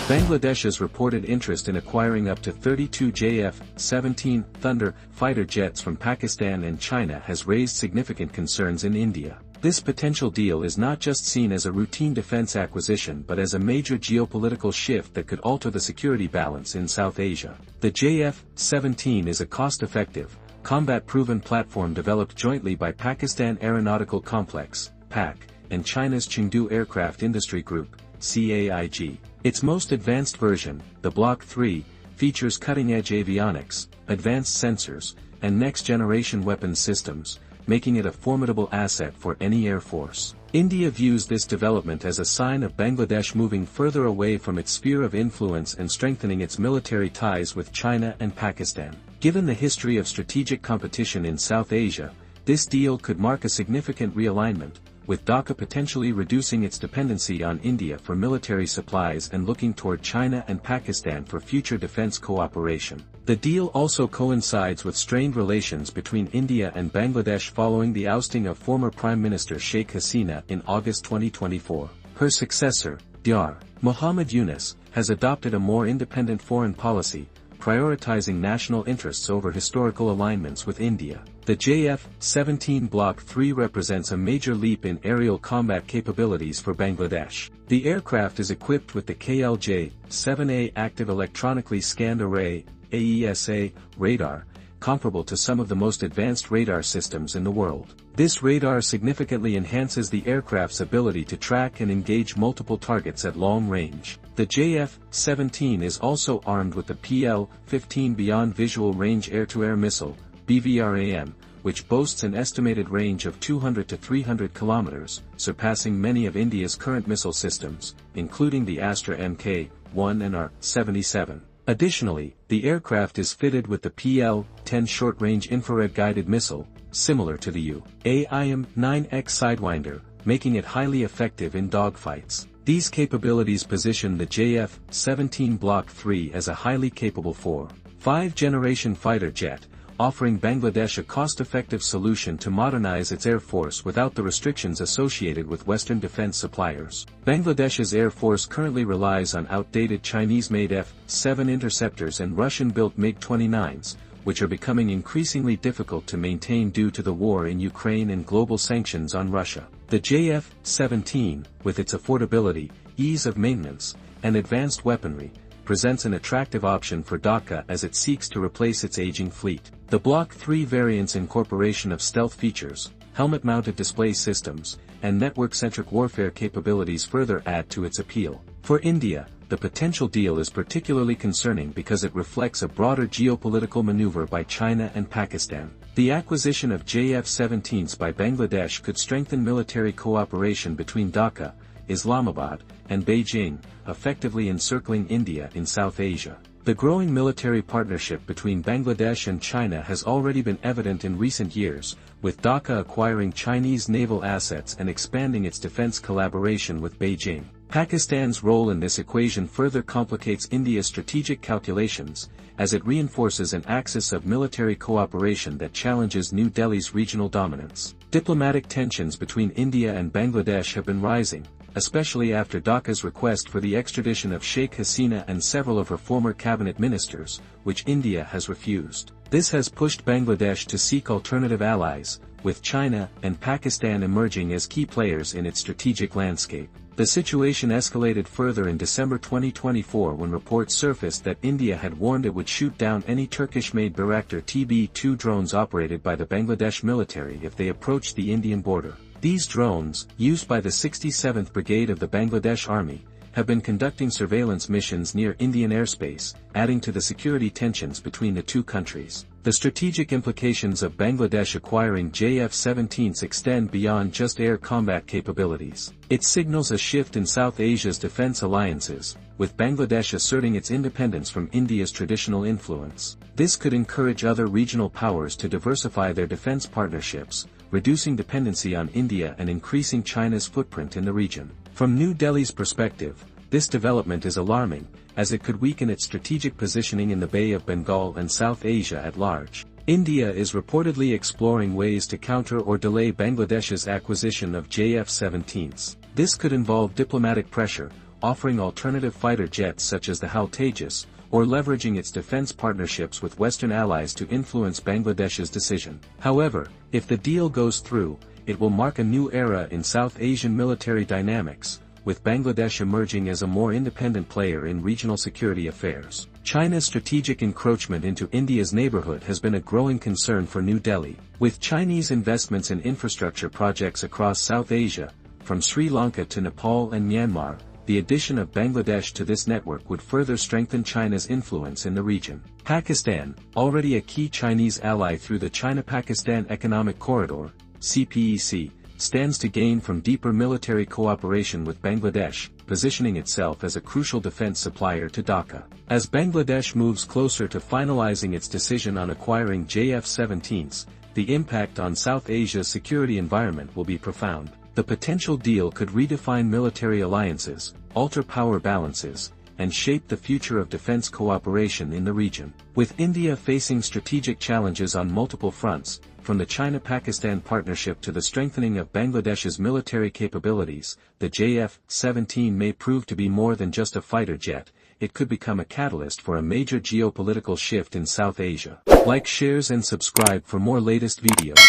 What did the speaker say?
Bangladesh's reported interest in acquiring up to 32 JF-17 Thunder fighter jets from Pakistan and China has raised significant concerns in India. This potential deal is not just seen as a routine defense acquisition but as a major geopolitical shift that could alter the security balance in South Asia. The JF-17 is a cost-effective, combat-proven platform developed jointly by Pakistan Aeronautical Complex (PAC) and China's Chengdu Aircraft Industry Group (CAIG). Its most advanced version, the Block 3, features cutting-edge avionics, advanced sensors, and next-generation weapons systems, making it a formidable asset for any air force. India views this development as a sign of Bangladesh moving further away from its sphere of influence and strengthening its military ties with China and Pakistan. Given the history of strategic competition in South Asia, this deal could mark a significant realignment, with Dhaka potentially reducing its dependency on India for military supplies and looking toward China and Pakistan for future defense cooperation. The deal also coincides with strained relations between India and Bangladesh following the ousting of former Prime Minister Sheikh Hasina in August 2024. Her successor, Dr. Muhammad Yunus, has adopted a more independent foreign policy, prioritizing national interests over historical alignments with India. The JF-17 Block 3 represents a major leap in aerial combat capabilities for Bangladesh. The aircraft is equipped with the KLJ-7A Active Electronically Scanned Array (AESA) radar, comparable to some of the most advanced radar systems in the world. This radar significantly enhances the aircraft's ability to track and engage multiple targets at long range. The JF-17 is also armed with the PL-15 Beyond Visual Range Air-to-Air Missile, BVRAM, which boasts an estimated range of 200 to 300 kilometers, surpassing many of India's current missile systems, including the Astra Mk-1 and R-77. Additionally, the aircraft is fitted with the PL-10 short-range infrared-guided missile, similar to the U.AIM-9X Sidewinder, making it highly effective in dogfights. These capabilities position the JF-17 Block 3 as a highly capable 4th-generation fighter jet, offering Bangladesh a cost-effective solution to modernize its air force without the restrictions associated with Western defense suppliers. Bangladesh's air force currently relies on outdated Chinese-made F-7 interceptors and Russian-built MiG-29s, which are becoming increasingly difficult to maintain due to the war in Ukraine and global sanctions on Russia. The JF-17, with its affordability, ease of maintenance, and advanced weaponry, presents an attractive option for Dhaka as it seeks to replace its aging fleet. The Block 3 variant's incorporation of stealth features, helmet-mounted display systems, and network-centric warfare capabilities further add to its appeal. For India, the potential deal is particularly concerning because it reflects a broader geopolitical maneuver by China and Pakistan. The acquisition of JF-17s by Bangladesh could strengthen military cooperation between Dhaka, Islamabad, and Beijing, effectively encircling India in South Asia. The growing military partnership between Bangladesh and China has already been evident in recent years, with Dhaka acquiring Chinese naval assets and expanding its defense collaboration with Beijing. Pakistan's role in this equation further complicates India's strategic calculations, as it reinforces an axis of military cooperation that challenges New Delhi's regional dominance. Diplomatic tensions between India and Bangladesh have been rising, especially after Dhaka's request for the extradition of Sheikh Hasina and several of her former cabinet ministers, which India has refused. This has pushed Bangladesh to seek alternative allies, with China and Pakistan emerging as key players in its strategic landscape. The situation escalated further in December 2024 when reports surfaced that India had warned it would shoot down any Turkish-made Bayraktar TB2 drones operated by the Bangladesh military if they approached the Indian border. These drones, used by the 67th Brigade of the Bangladesh Army, have been conducting surveillance missions near Indian airspace, adding to the security tensions between the two countries. The strategic implications of Bangladesh acquiring JF-17s extend beyond just air combat capabilities. It signals a shift in South Asia's defense alliances, with Bangladesh asserting its independence from India's traditional influence. This could encourage other regional powers to diversify their defense partnerships, reducing dependency on India and increasing China's footprint in the region. From New Delhi's perspective, this development is alarming, as it could weaken its strategic positioning in the Bay of Bengal and South Asia at large. India is reportedly exploring ways to counter or delay Bangladesh's acquisition of JF-17s. This could involve diplomatic pressure, offering alternative fighter jets such as the HAL Tejas, or leveraging its defense partnerships with Western allies to influence Bangladesh's decision. However, if the deal goes through, it will mark a new era in South Asian military dynamics, with Bangladesh emerging as a more independent player in regional security affairs. China's strategic encroachment into India's neighborhood has been a growing concern for New Delhi. With Chinese investments in infrastructure projects across South Asia, from Sri Lanka to Nepal and Myanmar, the addition of Bangladesh to this network would further strengthen China's influence in the region. Pakistan, already a key Chinese ally through the China-Pakistan Economic Corridor, CPEC, stands to gain from deeper military cooperation with Bangladesh, positioning itself as a crucial defense supplier to Dhaka. As Bangladesh moves closer to finalizing its decision on acquiring JF-17s, the impact on South Asia's security environment will be profound. The potential deal could redefine military alliances, alter power balances, and shape the future of defense cooperation in the region. With India facing strategic challenges on multiple fronts, from the China-Pakistan partnership to the strengthening of Bangladesh's military capabilities, the JF-17 may prove to be more than just a fighter jet. It could become a catalyst for a major geopolitical shift in South Asia. Like, shares and subscribe for more latest videos.